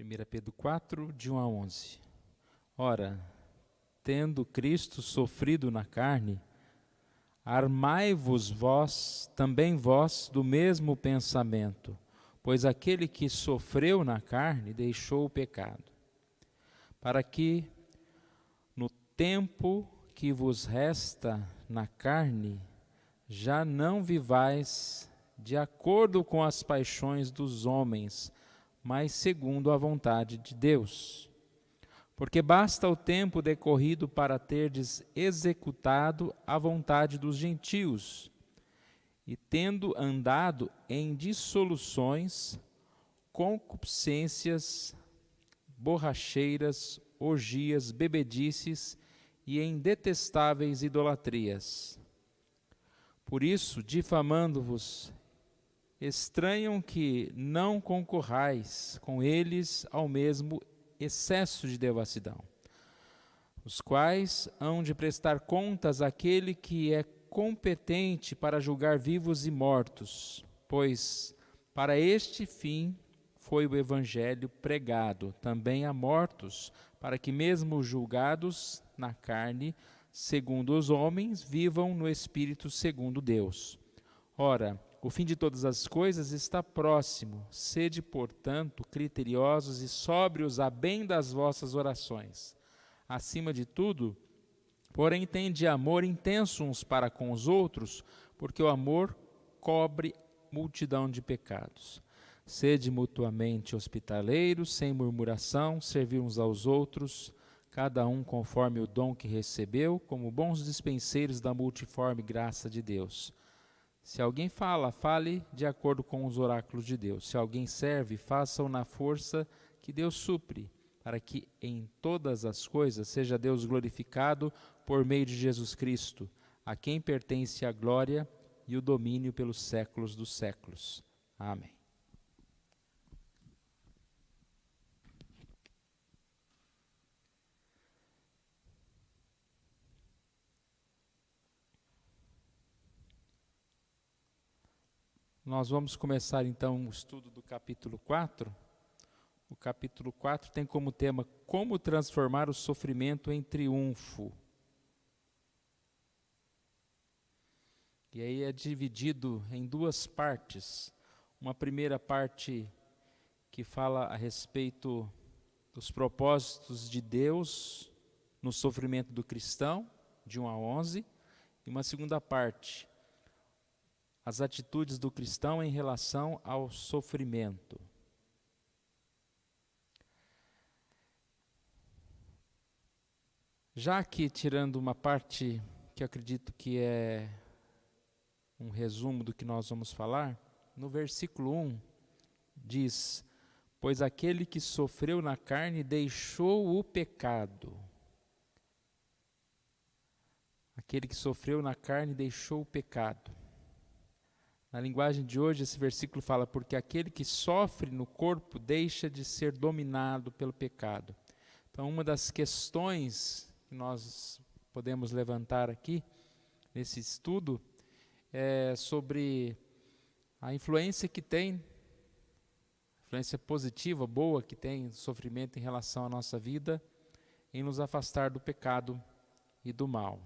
1 Pedro 4, de 1 a 11. Ora, tendo Cristo sofrido na carne, armai-vos também vós do mesmo pensamento, pois aquele que sofreu na carne deixou o pecado, para que, no tempo que vos resta na carne, já não vivais de acordo com as paixões dos homens, mas segundo a vontade de Deus. Porque basta o tempo decorrido para terdes executado a vontade dos gentios, e tendo andado em dissoluções, concupiscências, borracheiras, orgias, bebedices e em detestáveis idolatrias. Por isso, difamando-vos, estranham que não concorrais com eles ao mesmo excesso de devassidão, os quais hão de prestar contas àquele que é competente para julgar vivos e mortos, pois para este fim foi o evangelho pregado também a mortos, para que mesmo julgados na carne, segundo os homens, vivam no espírito segundo Deus. Ora, o fim de todas as coisas está próximo. Sede, portanto, criteriosos e sóbrios a bem das vossas orações. Acima de tudo, porém, tende amor intenso uns para com os outros, porque o amor cobre multidão de pecados. Sede mutuamente hospitaleiros, sem murmuração, servir uns aos outros, cada um conforme o dom que recebeu, como bons dispenseiros da multiforme graça de Deus. Se alguém fala, fale de acordo com os oráculos de Deus. Se alguém serve, faça-o na força que Deus supre, para que em todas as coisas seja Deus glorificado por meio de Jesus Cristo, a quem pertence a glória e o domínio pelos séculos dos séculos. Amém. Nós vamos começar então o estudo do capítulo 4. O capítulo 4 tem como tema como transformar o sofrimento em triunfo. E aí é dividido em duas partes. Uma primeira parte que fala a respeito dos propósitos de Deus no sofrimento do cristão, de 1 a 11. E uma segunda parte, as atitudes do cristão em relação ao sofrimento. Já que, tirando uma parte que eu acredito que é um resumo do que nós vamos falar, no versículo 1 diz: pois aquele que sofreu na carne deixou o pecado. Aquele que sofreu na carne deixou o pecado. Na linguagem de hoje, esse versículo fala, porque aquele que sofre no corpo deixa de ser dominado pelo pecado. Então, uma das questões que nós podemos levantar aqui, nesse estudo, é sobre a influência que tem, influência positiva, boa que tem o sofrimento em relação à nossa vida, em nos afastar do pecado e do mal.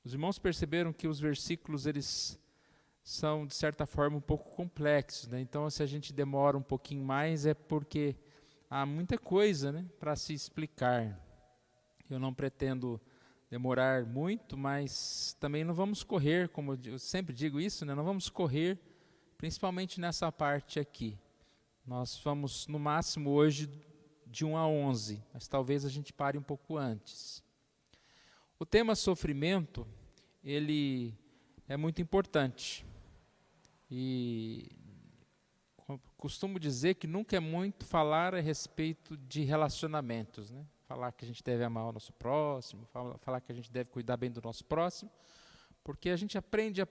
Os irmãos perceberam que os versículos, eles são, de certa forma, um pouco complexos, né? Então, se a gente demora um pouquinho mais, é porque há muita coisa, né, para se explicar. Eu não pretendo demorar muito, mas também não vamos correr, como eu sempre digo isso, né? Não vamos correr, principalmente nessa parte aqui. Nós vamos, no máximo, hoje, de 1 a 11, mas talvez a gente pare um pouco antes. O tema sofrimento, ele é muito importante. E costumo dizer que nunca é muito falar a respeito de relacionamentos, né? Falar que a gente deve amar o nosso próximo, falar que a gente deve cuidar bem do nosso próximo, porque a gente aprende,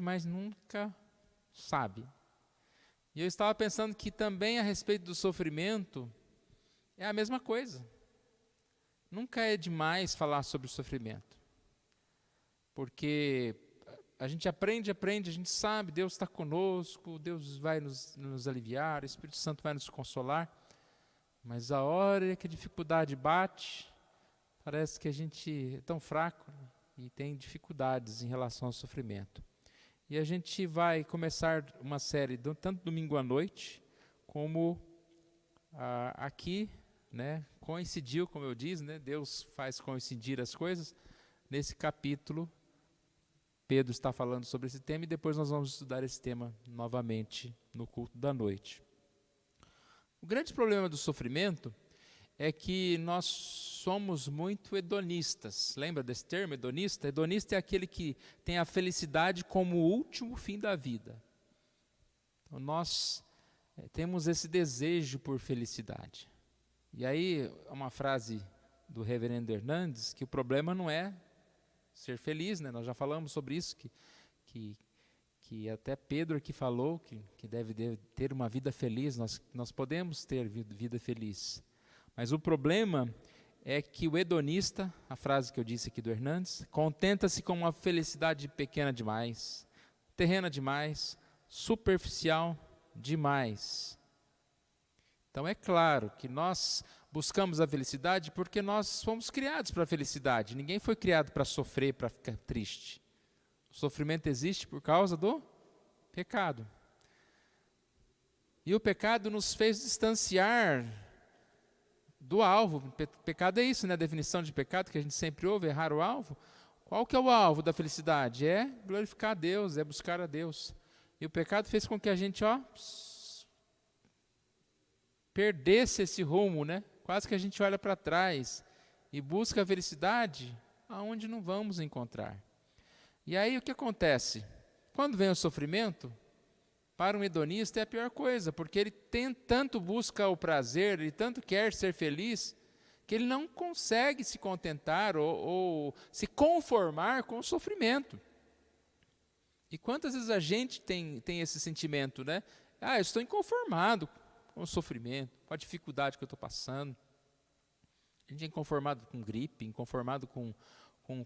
mas nunca sabe. E eu estava pensando que também a respeito do sofrimento é a mesma coisa. Nunca é demais falar sobre o sofrimento, porque a gente aprende, a gente sabe, Deus está conosco, Deus vai nos aliviar, o Espírito Santo vai nos consolar, Mas a hora que a dificuldade bate, parece que a gente é tão fraco e tem dificuldades em relação ao sofrimento. E a gente vai começar uma série, tanto domingo à noite, como aqui, né, coincidiu, como eu disse, né, Deus faz coincidir as coisas. Nesse capítulo, Pedro está falando sobre esse tema e depois nós vamos estudar esse tema novamente no culto da noite. O grande problema do sofrimento é que nós somos muito hedonistas. Lembra desse termo, hedonista? Hedonista é aquele que tem a felicidade como o último fim da vida. Então, nós temos esse desejo por felicidade. E aí, uma frase do reverendo Hernandes, que o problema não é ser feliz, né? Nós já falamos sobre isso, que até Pedro aqui falou, que deve ter uma vida feliz, nós podemos ter vida feliz. Mas o problema é que o hedonista, a frase que eu disse aqui do Hernandes, contenta-se com uma felicidade pequena demais, terrena demais, superficial demais. Então é claro que nós buscamos a felicidade porque nós fomos criados para a felicidade. Ninguém foi criado para sofrer, para ficar triste. O sofrimento existe por causa do pecado. E o pecado nos fez distanciar do alvo. Pecado é isso, né? A definição de pecado que a gente sempre ouve, errar o alvo. Qual que é o alvo da felicidade? É glorificar a Deus, é buscar a Deus. E o pecado fez com que a gente perdesse esse rumo, né? Quase que a gente olha para trás e busca a felicidade aonde não vamos encontrar. E aí o que acontece? Quando vem o sofrimento, para um hedonista é a pior coisa, porque ele tanto busca o prazer, ele tanto quer ser feliz, que ele não consegue se contentar ou se conformar com o sofrimento. E quantas vezes a gente tem esse sentimento, né? Eu estou inconformado com o sofrimento, com a dificuldade que eu estou passando. A gente é inconformado com gripe, inconformado com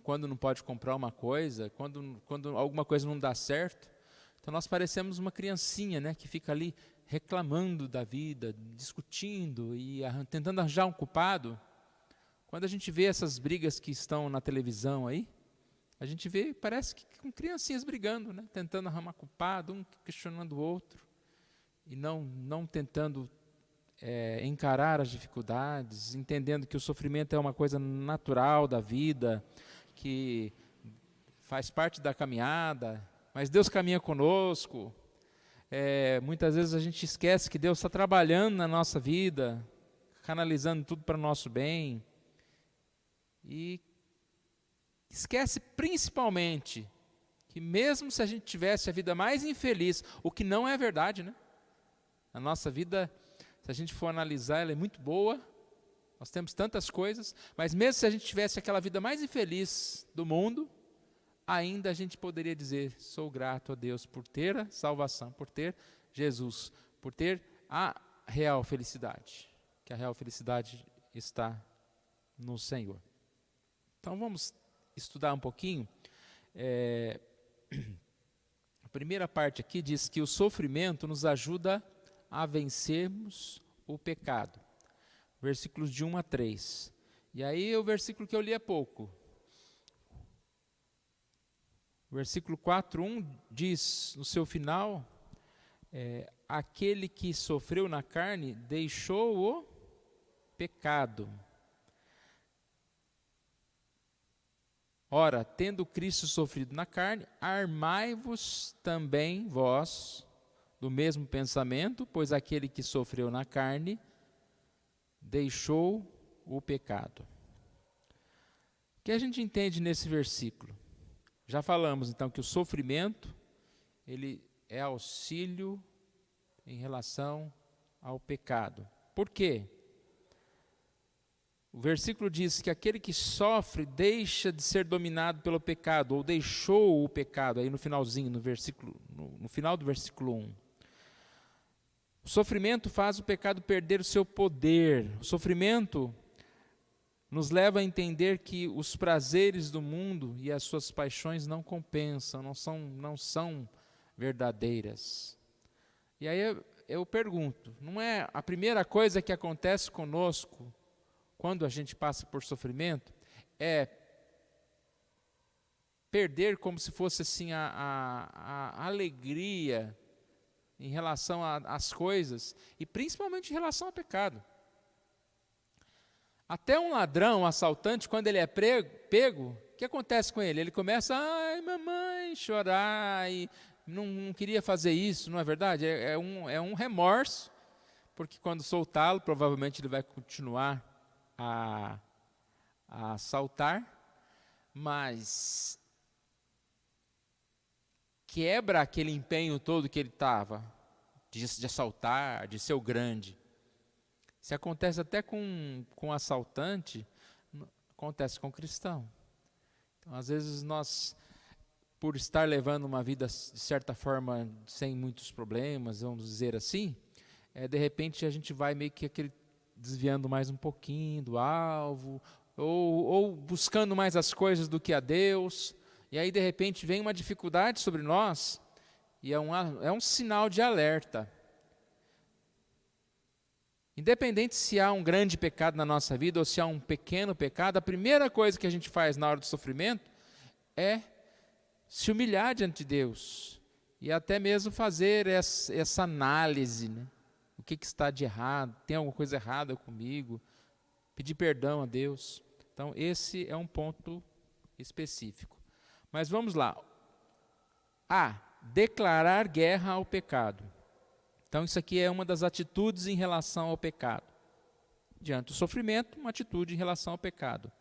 quando não pode comprar uma coisa, quando alguma coisa não dá certo. Então nós parecemos uma criancinha, né, que fica ali reclamando da vida, discutindo e tentando arranjar um culpado. Quando a gente vê essas brigas que estão na televisão aí, a gente vê, parece que com criancinhas brigando, né, tentando arrumar culpado, um questionando o outro, e não tentando encarar as dificuldades, entendendo que o sofrimento é uma coisa natural da vida, que faz parte da caminhada, mas Deus caminha conosco. Muitas vezes a gente esquece que Deus está trabalhando na nossa vida, canalizando tudo para o nosso bem, e esquece principalmente que mesmo se a gente tivesse a vida mais infeliz, o que não é verdade, né? A nossa vida, se a gente for analisar, ela é muito boa, nós temos tantas coisas, mas mesmo se a gente tivesse aquela vida mais infeliz do mundo, ainda a gente poderia dizer, sou grato a Deus por ter a salvação, por ter Jesus, por ter a real felicidade, que a real felicidade está no Senhor. Então vamos estudar um pouquinho. A primeira parte aqui diz que o sofrimento nos ajuda a vencermos o pecado. Versículos de 1 a 3. E aí o versículo que eu li há pouco. O versículo 4:1 diz, no seu final, aquele que sofreu na carne deixou o pecado. Ora, tendo Cristo sofrido na carne, armai-vos também vós do mesmo pensamento, pois aquele que sofreu na carne deixou o pecado. O que a gente entende nesse versículo? Já falamos então que o sofrimento, ele é auxílio em relação ao pecado. Por quê? O versículo diz que aquele que sofre deixa de ser dominado pelo pecado, ou deixou o pecado, aí no finalzinho, no final do versículo 1. O sofrimento faz o pecado perder o seu poder. O sofrimento nos leva a entender que os prazeres do mundo e as suas paixões não compensam, não são verdadeiras. E aí eu pergunto, não é a primeira coisa que acontece conosco quando a gente passa por sofrimento é perder como se fosse assim a alegria em relação às coisas e principalmente em relação ao pecado. Até um ladrão, um assaltante, quando ele é pego, o que acontece com ele? Ele começa, ai mamãe, chorar e não queria fazer isso, não é verdade? É um remorso, porque quando soltá-lo, provavelmente ele vai continuar a assaltar, mas quebra aquele empenho todo que ele estava, de assaltar, de ser o grande. Se acontece até com assaltante, acontece com o cristão. Então, às vezes nós, por estar levando uma vida, de certa forma, sem muitos problemas, vamos dizer assim, de repente a gente vai meio que desviando mais um pouquinho do alvo, ou buscando mais as coisas do que a Deus, e aí de repente vem uma dificuldade sobre nós, e é um sinal de alerta. Independente se há um grande pecado na nossa vida ou se há um pequeno pecado, a primeira coisa que a gente faz na hora do sofrimento é se humilhar diante de Deus e até mesmo fazer essa análise, né? O que está de errado? Tem alguma coisa errada comigo? Pedir perdão a Deus. Então, esse é um ponto específico. Mas vamos lá. Declarar guerra ao pecado. Então, isso aqui é uma das atitudes em relação ao pecado. Diante do sofrimento, uma atitude em relação ao pecado.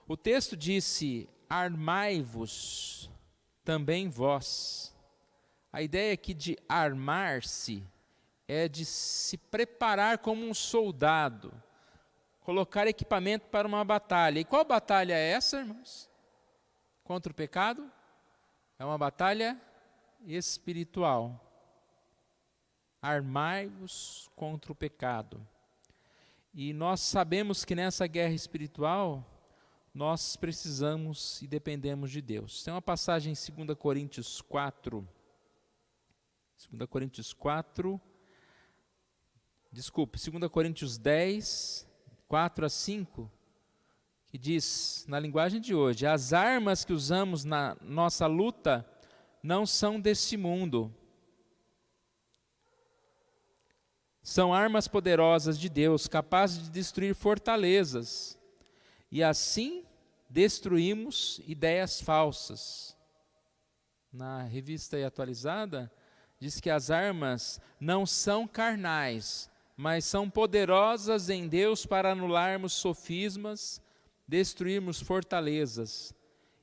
O texto disse, armai-vos também vós. A ideia aqui de armar-se é de se preparar como um soldado, colocar equipamento para uma batalha. E qual batalha é essa, irmãos? Contra o pecado? É uma batalha espiritual. Armai-vos contra o pecado. E nós sabemos que nessa guerra espiritual, nós precisamos e dependemos de Deus. Tem uma passagem em 2 Coríntios 4, 2 Coríntios 10, 4 a 5, que diz, na linguagem de hoje, as armas que usamos na nossa luta não são deste mundo. São armas poderosas de Deus, capazes de destruir fortalezas. E assim destruímos ideias falsas. Na revista atualizada, diz que as armas não são carnais, mas são poderosas em Deus para anularmos sofismas, destruirmos fortalezas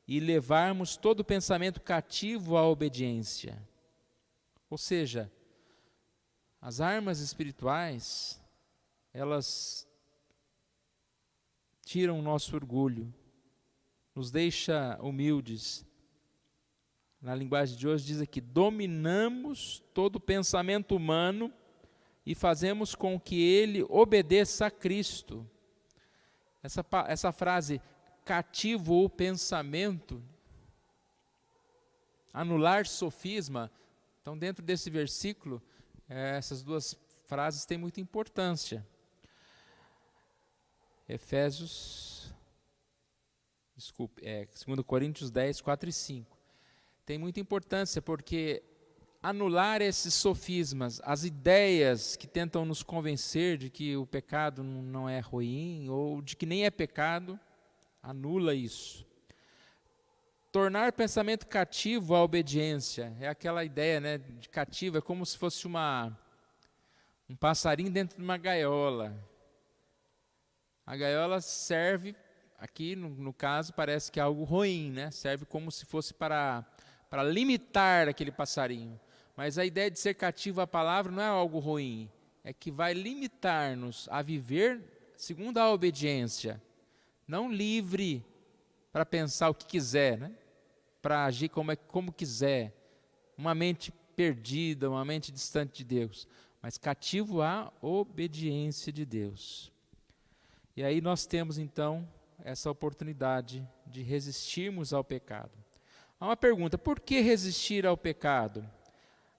e levarmos todo pensamento cativo à obediência. Ou seja, as armas espirituais, elas tiram o nosso orgulho, nos deixa humildes. Na linguagem de hoje diz aqui, dominamos todo o pensamento humano e fazemos com que ele obedeça a Cristo. Essa frase, cativo o pensamento, anular sofisma, então dentro desse versículo, essas duas frases têm muita importância. 2 Coríntios 10, 4 e 5. Tem muita importância porque anular esses sofismas, as ideias que tentam nos convencer de que o pecado não é ruim ou de que nem é pecado, anula isso. Tornar pensamento cativo à obediência, é aquela ideia, né, de cativo, é como se fosse um passarinho dentro de uma gaiola. A gaiola serve, aqui no caso parece que é algo ruim, né? Serve como se fosse para limitar aquele passarinho. Mas a ideia de ser cativo à palavra não é algo ruim, é que vai limitar-nos a viver segundo a obediência, não livre para pensar o que quiser, né? Para agir como quiser, uma mente perdida, uma mente distante de Deus, mas cativo à obediência de Deus. E aí nós temos então essa oportunidade de resistirmos ao pecado. Há uma pergunta, por que resistir ao pecado?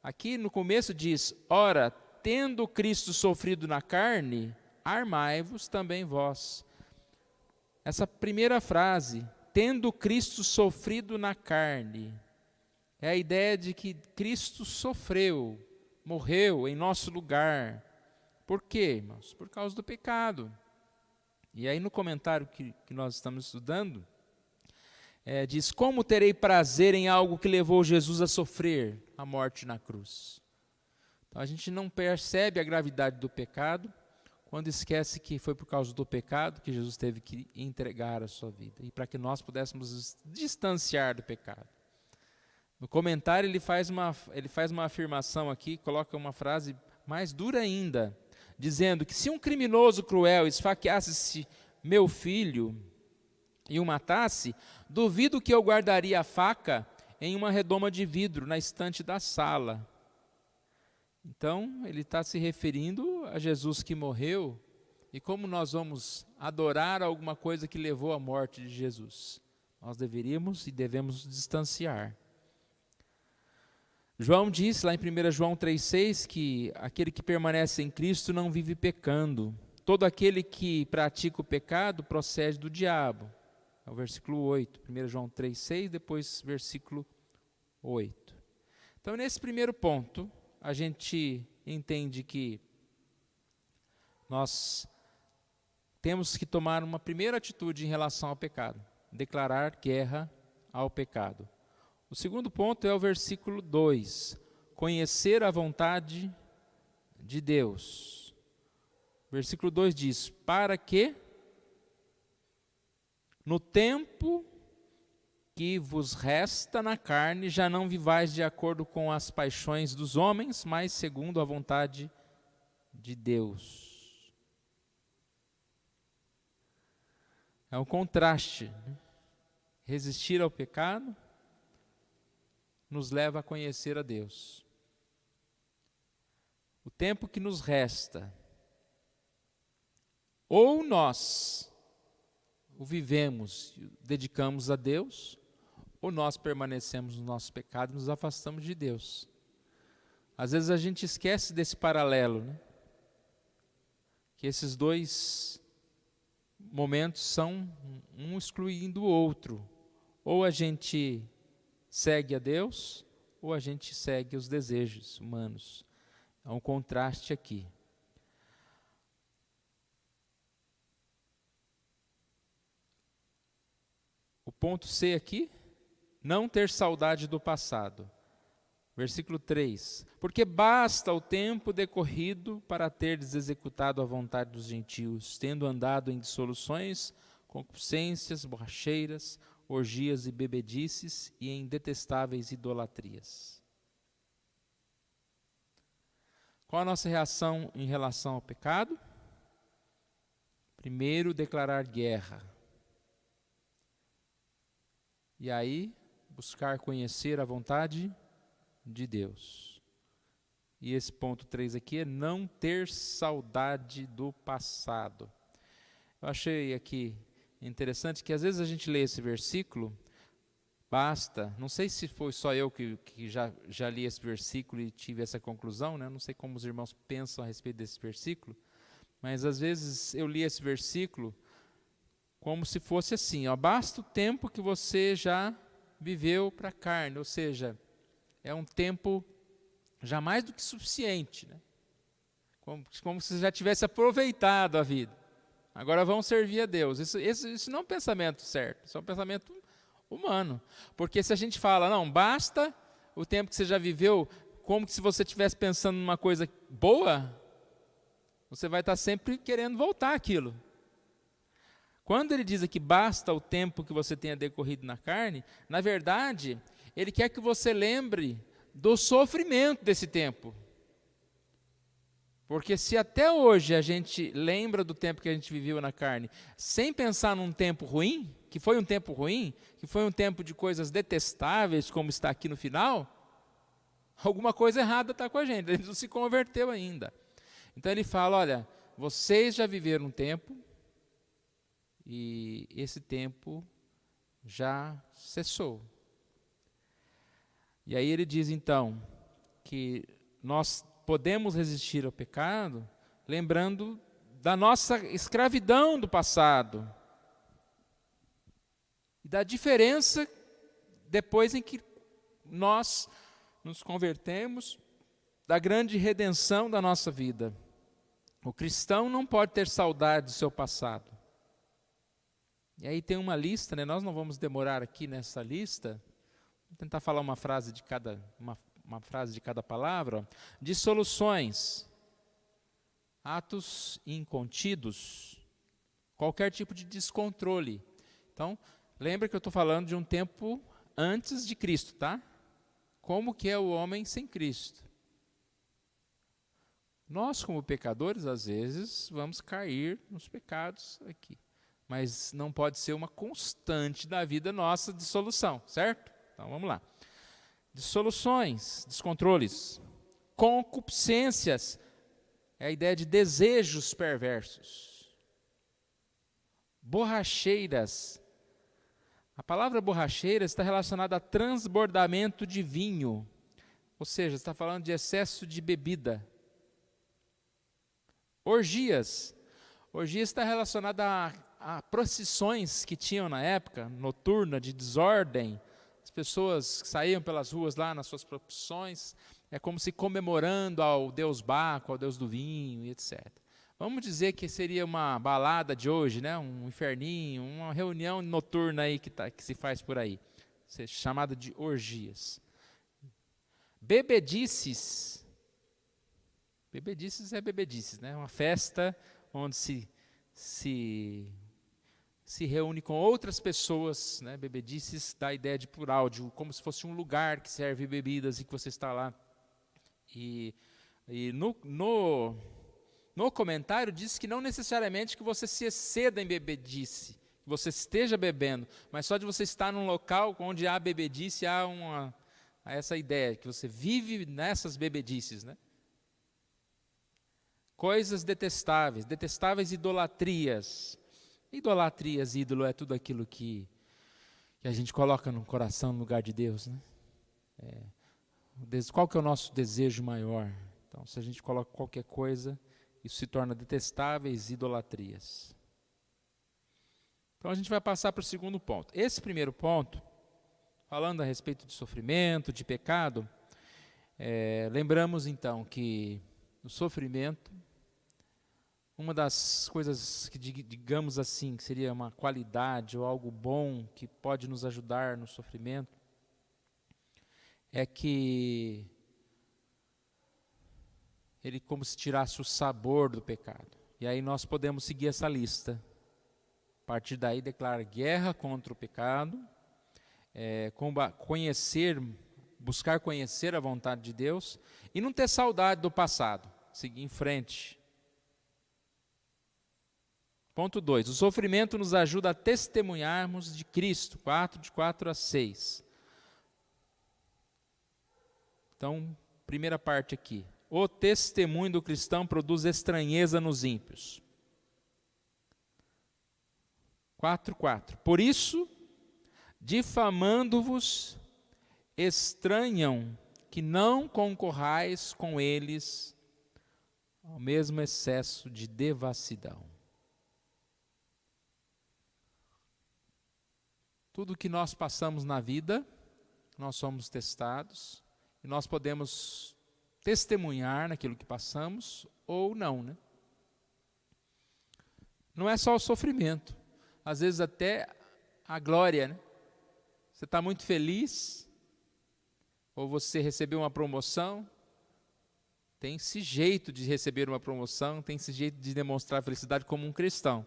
Aqui no começo diz, ora, tendo Cristo sofrido na carne, armai-vos também vós. Essa primeira frase, tendo Cristo sofrido na carne, é a ideia de que Cristo sofreu, morreu em nosso lugar. Por quê, irmãos? Por causa do pecado. E aí no comentário que nós estamos estudando, diz, como terei prazer em algo que levou Jesus a sofrer a morte na cruz? Então a gente não percebe a gravidade do pecado quando esquece que foi por causa do pecado que Jesus teve que entregar a sua vida, e para que nós pudéssemos distanciar do pecado. No comentário ele faz uma afirmação aqui, coloca uma frase mais dura ainda, dizendo que se um criminoso cruel esfaqueasse meu filho e o matasse, duvido que eu guardaria a faca em uma redoma de vidro na estante da sala. Então, ele está se referindo a Jesus que morreu, e como nós vamos adorar alguma coisa que levou à morte de Jesus? Nós deveríamos e devemos distanciar. João diz lá em 1 João 3,6 que aquele que permanece em Cristo não vive pecando. Todo aquele que pratica o pecado procede do diabo. É o versículo 8, 1 João 3,6, depois versículo 8. Então, nesse primeiro ponto, a gente entende que nós temos que tomar uma primeira atitude em relação ao pecado, declarar guerra ao pecado. O segundo ponto é o versículo 2, conhecer a vontade de Deus. O versículo 2 diz, para que no tempo que vos resta na carne, já não vivais de acordo com as paixões dos homens, mas segundo a vontade de Deus. É um contraste, né? Resistir ao pecado nos leva a conhecer a Deus. O tempo que nos resta, ou nós o vivemos, dedicamos a Deus, ou nós permanecemos no nosso pecado e nos afastamos de Deus. Às vezes a gente esquece desse paralelo, né? Que esses dois momentos são um excluindo o outro. Ou a gente segue a Deus, ou a gente segue os desejos humanos. Há um contraste aqui. O ponto C aqui, não ter saudade do passado. Versículo 3. Porque basta o tempo decorrido para teres executado a vontade dos gentios, tendo andado em dissoluções, concupiscências, borracheiras, orgias e bebedices, e em detestáveis idolatrias. Qual a nossa reação em relação ao pecado? Primeiro, declarar guerra. E aí, buscar conhecer a vontade de Deus. E esse ponto 3 aqui é não ter saudade do passado. Eu achei aqui interessante que às vezes a gente lê esse versículo, basta, não sei se foi só eu que já li esse versículo e tive essa conclusão, né? Não sei como os irmãos pensam a respeito desse versículo, mas às vezes eu li esse versículo como se fosse assim, ó, basta o tempo que você já viveu para a carne, ou seja, é um tempo já mais do que suficiente, né? Como se você já tivesse aproveitado a vida. Agora vamos servir a Deus. Isso não é um pensamento certo, isso é um pensamento humano. Porque se a gente fala, não, basta o tempo que você já viveu, como se você estivesse pensando numa coisa boa, você vai estar sempre querendo voltar àquilo. Quando ele diz aqui, basta o tempo que você tenha decorrido na carne, na verdade, ele quer que você lembre do sofrimento desse tempo. Porque se até hoje a gente lembra do tempo que a gente viveu na carne, sem pensar num tempo ruim, que foi um tempo ruim, que foi um tempo de coisas detestáveis, como está aqui no final, alguma coisa errada está com a gente, ele não se converteu ainda. Então ele fala, olha, vocês já viveram um tempo, e esse tempo já cessou. E aí ele diz então, que nós podemos resistir ao pecado lembrando da nossa escravidão do passado e da diferença depois em que nós nos convertemos, da grande redenção da nossa vida. O cristão não pode ter saudade do seu passado. E aí tem uma lista, né? Nós não vamos demorar aqui nessa lista, vou tentar falar uma frase de cada palavra, de soluções, atos incontidos, qualquer tipo de descontrole. Então, lembra que eu estou falando de um tempo antes de Cristo, tá? Como que é o homem sem Cristo? Nós, como pecadores, às vezes, vamos cair nos pecados aqui. Mas não pode ser uma constante da vida nossa de solução, certo? Então, vamos lá. Dissoluções, descontroles, concupiscências, é a ideia de desejos perversos. Borracheiras. A palavra borracheira está relacionada a transbordamento de vinho, ou seja, está falando de excesso de bebida. Orgias. Orgias está relacionada a procissões que tinham na época, noturna, de desordem. As pessoas saíam pelas ruas lá nas suas procissões, é como se comemorando ao deus Baco, ao deus do vinho, e etc. Vamos dizer que seria uma balada de hoje, né? Um inferninho, uma reunião noturna aí que se faz por aí, chamada de orgias. Bebedices. Bebedices é bebedices, né? Uma festa onde se reúne com outras pessoas, né? Bebedices dá a ideia de plural, como se fosse um lugar que serve bebidas e que você está lá. E no comentário diz que não necessariamente que você se exceda em bebedice, que você esteja bebendo, mas só de você estar num local onde há bebedice, há essa ideia, que você vive nessas bebedices, né? Coisas detestáveis idolatrias. Idolatrias, ídolo, é tudo aquilo que a gente coloca no coração, no lugar de Deus, né? Qual que é o nosso desejo maior? Então, se a gente coloca qualquer coisa, isso se torna detestáveis idolatrias. Então, a gente vai passar para o segundo ponto. Esse primeiro ponto, falando a respeito de sofrimento, de pecado, lembramos então que o sofrimento, uma das coisas que, digamos assim, que seria uma qualidade ou algo bom que pode nos ajudar no sofrimento, é que ele como se tirasse o sabor do pecado. E aí nós podemos seguir essa lista. A partir daí declara guerra contra o pecado, buscar conhecer a vontade de Deus e não ter saudade do passado, seguir em frente. Ponto 2, o sofrimento nos ajuda a testemunharmos de Cristo, de 4 a 6. Então, primeira parte aqui. O testemunho do cristão produz estranheza nos ímpios. 4:4. Por isso, difamando-vos, estranham que não concorrais com eles ao mesmo excesso de devassidão. Tudo que nós passamos na vida, nós somos testados, e nós podemos testemunhar naquilo que passamos ou não, né? Não é só o sofrimento, às vezes até a glória, né? Você está muito feliz, ou você recebeu uma promoção, tem esse jeito de receber uma promoção, tem esse jeito de demonstrar felicidade como um cristão.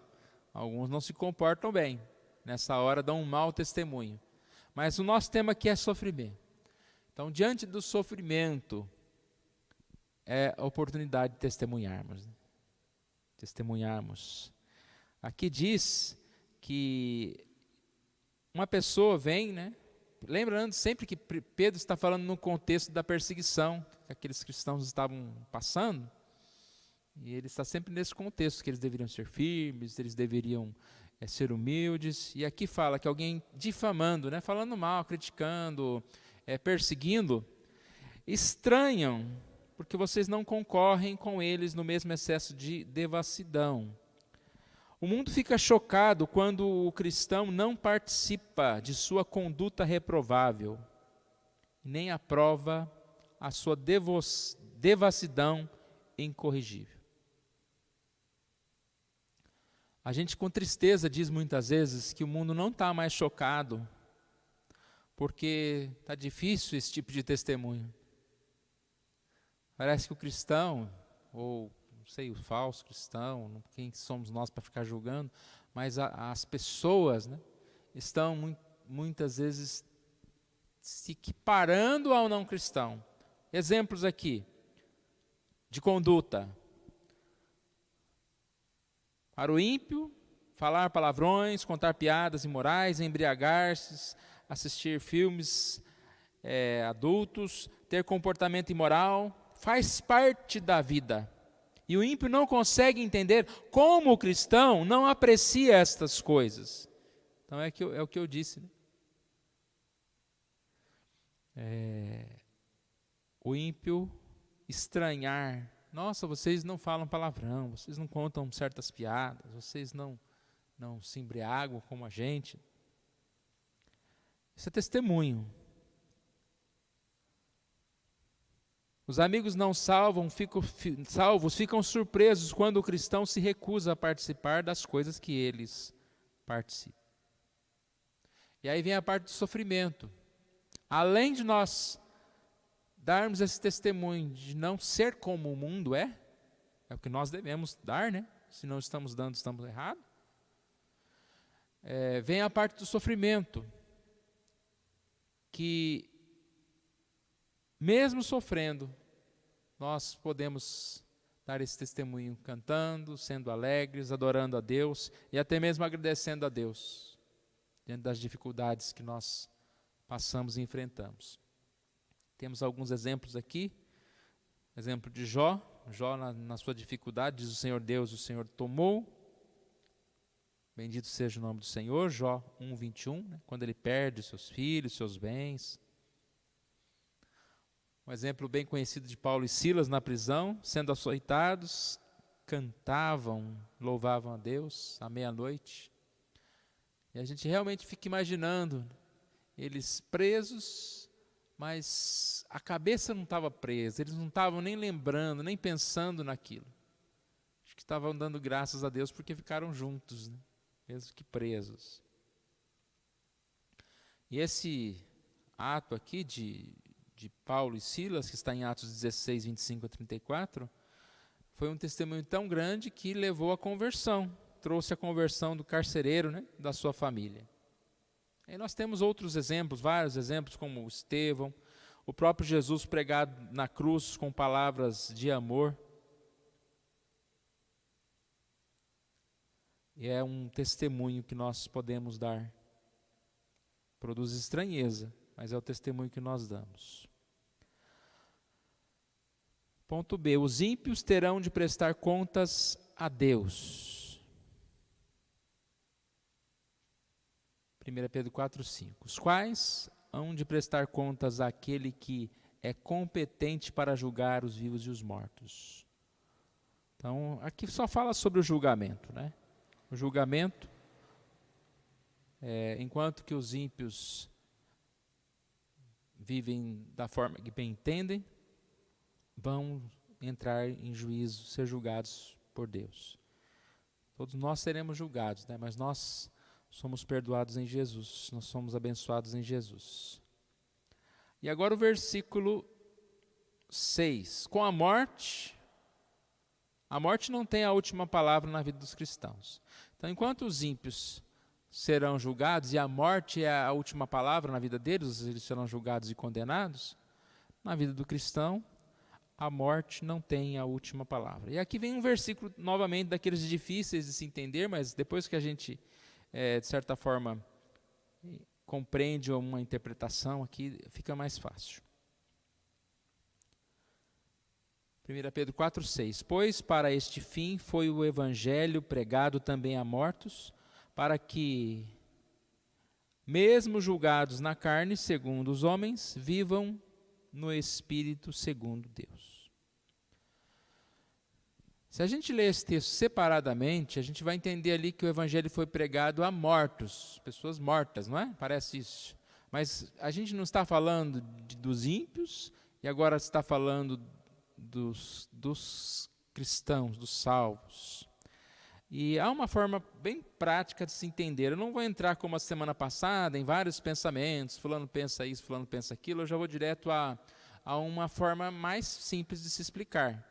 Alguns não se comportam bem, nessa hora dão um mau testemunho. Mas o nosso tema aqui é sofrimento. Então, diante do sofrimento, é a oportunidade de testemunharmos. Testemunharmos. Aqui diz que uma pessoa vem, né? Lembrando sempre que Pedro está falando no contexto da perseguição que aqueles cristãos estavam passando, e ele está sempre nesse contexto, que eles deveriam ser firmes, eles deveriam ser humildes, e aqui fala que alguém difamando, né? Falando mal, criticando, perseguindo, estranham porque vocês não concorrem com eles no mesmo excesso de devassidão. O mundo fica chocado quando o cristão não participa de sua conduta reprovável, nem aprova a sua devassidão incorrigível. A gente com tristeza diz muitas vezes que o mundo não está mais chocado, porque está difícil esse tipo de testemunho. Parece que o cristão, ou não sei, o falso cristão, quem somos nós para ficar julgando, mas as pessoas, né, estão muitas vezes se equiparando ao não cristão. Exemplos aqui de conduta. Para o ímpio, falar palavrões, contar piadas imorais, embriagar-se, assistir filmes adultos, ter comportamento imoral, faz parte da vida. E o ímpio não consegue entender como o cristão não aprecia estas coisas. Então é o que eu disse, né? O ímpio estranhar. Nossa, vocês não falam palavrão, vocês não contam certas piadas, vocês não se embriagam como a gente. Isso é testemunho. Os amigos não salvos ficam surpresos quando o cristão se recusa a participar das coisas que eles participam. E aí vem a parte do sofrimento. Além de nós darmos esse testemunho de não ser como o mundo é o que nós devemos dar, né? Se não estamos dando, estamos errados. Vem a parte do sofrimento, que mesmo sofrendo, nós podemos dar esse testemunho cantando, sendo alegres, adorando a Deus e até mesmo agradecendo a Deus diante das dificuldades que nós passamos e enfrentamos. Temos alguns exemplos aqui. Exemplo de Jó. Jó, na sua dificuldade, diz o Senhor Deus, o Senhor tomou. Bendito seja o nome do Senhor. Jó 1:21, né? Quando ele perde seus filhos, seus bens. Um exemplo bem conhecido de Paulo e Silas na prisão, sendo açoitados, cantavam, louvavam a Deus à meia-noite. E a gente realmente fica imaginando eles presos, mas a cabeça não estava presa, eles não estavam nem lembrando, nem pensando naquilo. Acho que estavam dando graças a Deus porque ficaram juntos, né? Mesmo que presos. E esse ato aqui de Paulo e Silas, que está em Atos 16, 25 a 34, foi um testemunho tão grande que levou à conversão, trouxe a conversão do carcereiro, né, da sua família. E nós temos outros exemplos, vários exemplos, como Estevão, o próprio Jesus pregado na cruz com palavras de amor. E é um testemunho que nós podemos dar. Produz estranheza, mas é o testemunho que nós damos. Ponto B. Os ímpios terão de prestar contas a Deus. 1 Pedro 4:5. Os quais hão de prestar contas àquele que é competente para julgar os vivos e os mortos. Então, aqui só fala sobre o julgamento, né? O julgamento, enquanto que os ímpios vivem da forma que bem entendem, vão entrar em juízo, ser julgados por Deus. Todos nós seremos julgados, né? Mas nós somos perdoados em Jesus, nós somos abençoados em Jesus. E agora o versículo 6. Com a morte não tem a última palavra na vida dos cristãos. Então, enquanto os ímpios serão julgados, e a morte é a última palavra na vida deles, eles serão julgados e condenados, na vida do cristão, a morte não tem a última palavra. E aqui vem um versículo, novamente, daqueles difíceis de se entender, mas depois que a gente, de certa forma, compreende uma interpretação aqui, fica mais fácil. 1 Pedro 4:6. Pois para este fim foi o evangelho pregado também a mortos, para que, mesmo julgados na carne, segundo os homens, vivam no Espírito segundo Deus. Se a gente ler esse texto separadamente, a gente vai entender ali que o evangelho foi pregado a mortos, pessoas mortas, não é? Parece isso. Mas a gente não está falando dos ímpios, e agora está falando dos cristãos, dos salvos. E há uma forma bem prática de se entender. Eu não vou entrar como a semana passada, em vários pensamentos, fulano pensa isso, fulano pensa aquilo, eu já vou direto a uma forma mais simples de se explicar.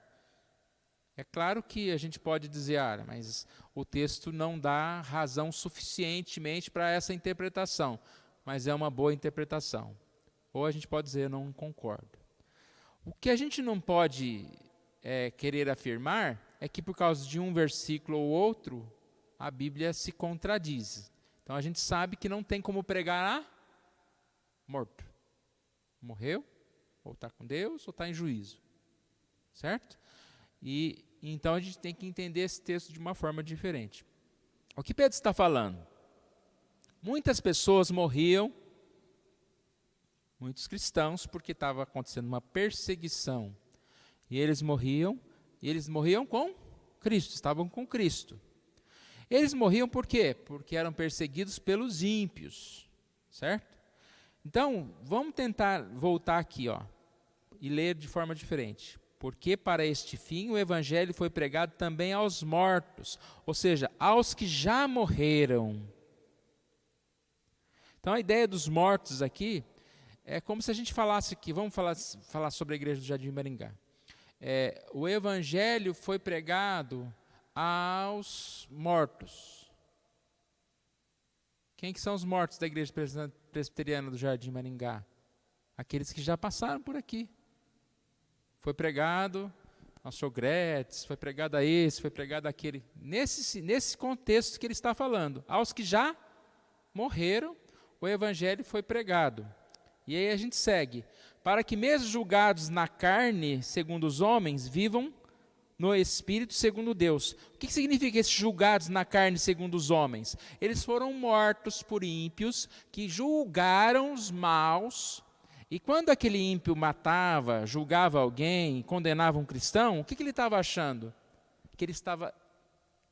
É claro que a gente pode dizer, mas o texto não dá razão suficientemente para essa interpretação, mas é uma boa interpretação. Ou a gente pode dizer, eu não concordo. O que a gente não pode querer afirmar é que por causa de um versículo ou outro, a Bíblia se contradiz. Então a gente sabe que não tem como pregar a morto. Morreu, ou está com Deus, ou está em juízo. Certo? E então a gente tem que entender esse texto de uma forma diferente. O que Pedro está falando? Muitas pessoas morriam, muitos cristãos, porque estava acontecendo uma perseguição. E eles morriam com Cristo, estavam com Cristo. Eles morriam por quê? Porque eram perseguidos pelos ímpios, certo? Então, vamos tentar voltar aqui, e ler de forma diferente. Porque para este fim o evangelho foi pregado também aos mortos, ou seja, aos que já morreram. Então a ideia dos mortos aqui é como se a gente falasse aqui, vamos falar sobre a igreja do Jardim Maringá. O evangelho foi pregado aos mortos. Quem que são os mortos da igreja presbiteriana do Jardim Maringá? Aqueles que já passaram por aqui. Foi pregado ao Sr. Gretz, foi pregado a esse, foi pregado àquele. Nesse contexto que ele está falando, aos que já morreram, o evangelho foi pregado. E aí a gente segue. Para que mesmo julgados na carne, segundo os homens, vivam no Espírito segundo Deus. O que significa esses julgados na carne segundo os homens? Eles foram mortos por ímpios que julgaram os maus. E quando aquele ímpio matava, julgava alguém, condenava um cristão, o que ele estava achando? Que ele estava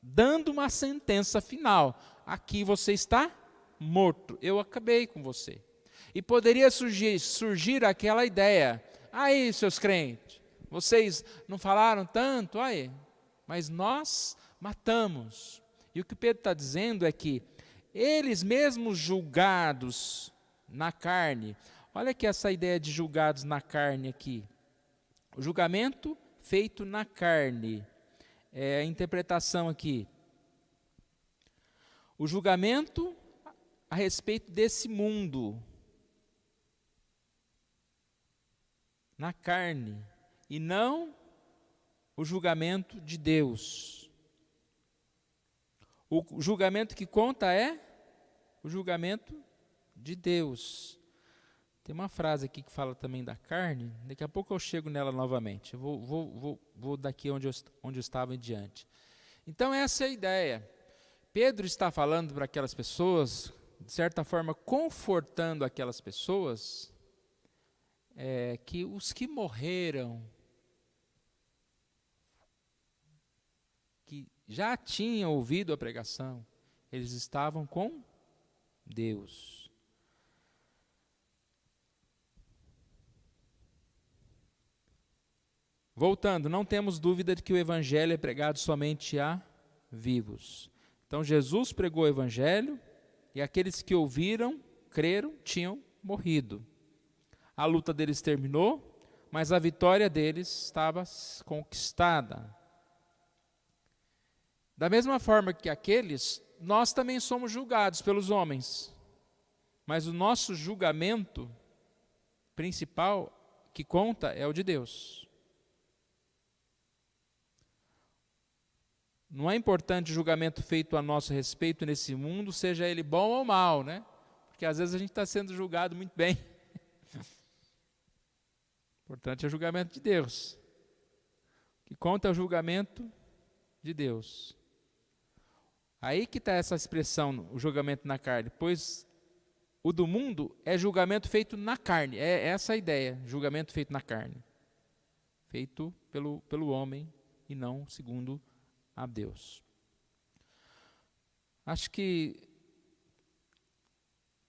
dando uma sentença final. Aqui você está morto, eu acabei com você. E poderia surgir aquela ideia, aí seus crentes, vocês não falaram tanto, aí, mas nós matamos. E o que Pedro está dizendo é que eles mesmos julgados na carne, olha aqui essa ideia de julgados na carne aqui, o julgamento feito na carne, a interpretação aqui, o julgamento a respeito desse mundo, na carne, e não o julgamento de Deus. O julgamento que conta é o julgamento de Deus. Tem uma frase aqui que fala também da carne, daqui a pouco eu chego nela novamente, eu vou daqui onde eu estava em diante. Então essa é a ideia. Pedro está falando para aquelas pessoas, de certa forma confortando aquelas pessoas, que os que morreram, que já tinham ouvido a pregação, eles estavam com Deus. Voltando, não temos dúvida de que o evangelho é pregado somente a vivos. Então Jesus pregou o evangelho e aqueles que ouviram, creram, tinham morrido. A luta deles terminou, mas a vitória deles estava conquistada. Da mesma forma que aqueles, nós também somos julgados pelos homens. Mas o nosso julgamento principal que conta é o de Deus. Não é importante o julgamento feito a nosso respeito nesse mundo, seja ele bom ou mal, né? Porque às vezes a gente está sendo julgado muito bem. O importante é o julgamento de Deus. O que conta é o julgamento de Deus. Aí que está essa expressão, o julgamento na carne. Pois o do mundo é julgamento feito na carne. É essa a ideia, julgamento feito na carne. Feito pelo homem e não segundo a Deus. Acho que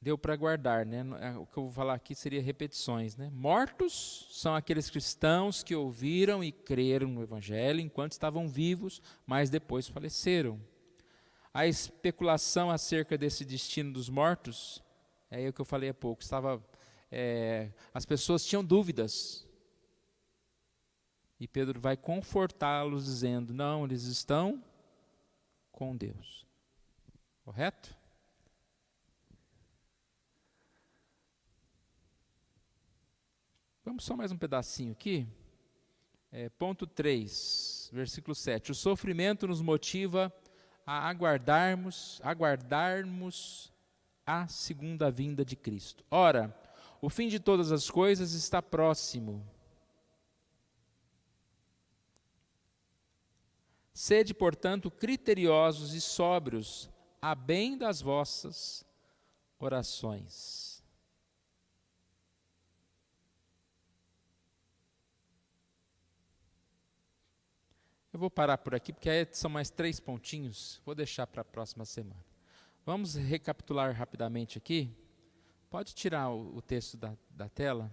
deu para guardar, né? O que eu vou falar aqui seria repetições, né? Mortos são aqueles cristãos que ouviram e creram no Evangelho enquanto estavam vivos, mas depois faleceram. A especulação acerca desse destino dos mortos, é o que eu falei há pouco, as pessoas tinham dúvidas. E Pedro vai confortá-los dizendo, não, eles estão com Deus. Correto? Vamos só mais um pedacinho aqui. Ponto 3, versículo 7. O sofrimento nos motiva a aguardarmos a segunda vinda de Cristo. Ora, o fim de todas as coisas está próximo. Sede, portanto, criteriosos e sóbrios, a bem das vossas orações. Eu vou parar por aqui, porque aí são mais 3 pontinhos, vou deixar para a próxima semana. Vamos recapitular rapidamente aqui. Pode tirar o texto da tela.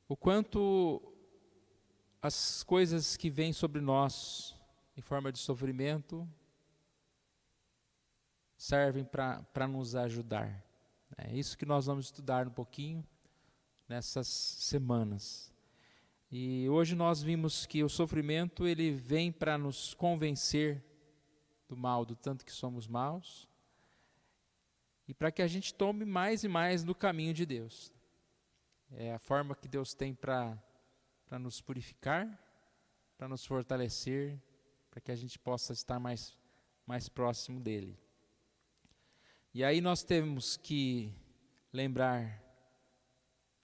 O quanto as coisas que vêm sobre nós em forma de sofrimento servem para nos ajudar. É isso que nós vamos estudar um pouquinho nessas semanas. E hoje nós vimos que o sofrimento ele vem para nos convencer do mal, do tanto que somos maus, e para que a gente tome mais e mais no caminho de Deus. É a forma que Deus tem para nos purificar, para nos fortalecer, para que a gente possa estar mais próximo dele. E aí nós temos que lembrar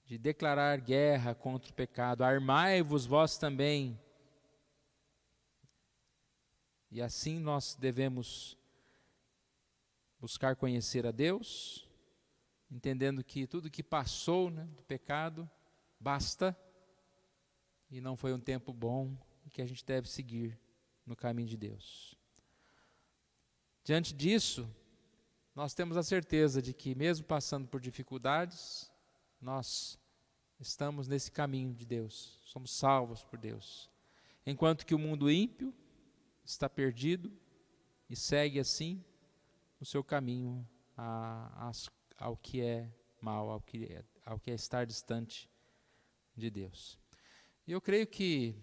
de declarar guerra contra o pecado. Armai-vos vós também. E assim nós devemos buscar conhecer a Deus, entendendo que tudo que passou, né, do pecado, basta, e não foi um tempo bom, e que a gente deve seguir no caminho de Deus. Diante disso, nós temos a certeza de que mesmo passando por dificuldades, nós estamos nesse caminho de Deus, somos salvos por Deus. Enquanto que o mundo ímpio está perdido e segue assim o seu caminho ao que é mal, ao que é estar distante de Deus. E eu creio que,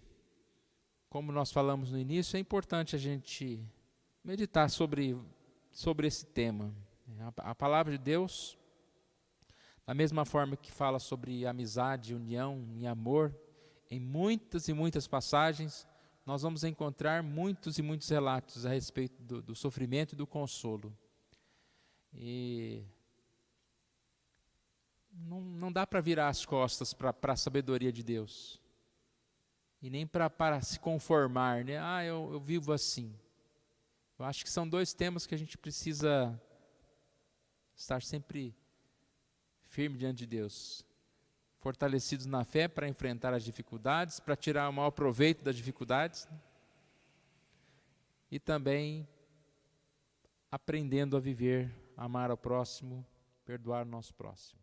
como nós falamos no início, é importante a gente meditar sobre esse tema. A palavra de Deus, da mesma forma que fala sobre amizade, união e amor, em muitas e muitas passagens, nós vamos encontrar muitos e muitos relatos a respeito do sofrimento e do consolo. E não dá para virar as costas para a sabedoria de Deus. E nem para se conformar, né? Eu vivo assim. Eu acho que são 2 temas que a gente precisa estar sempre firme diante de Deus, fortalecidos na fé para enfrentar as dificuldades, para tirar o maior proveito das dificuldades, né? E também aprendendo a viver, amar ao próximo, perdoar o nosso próximo.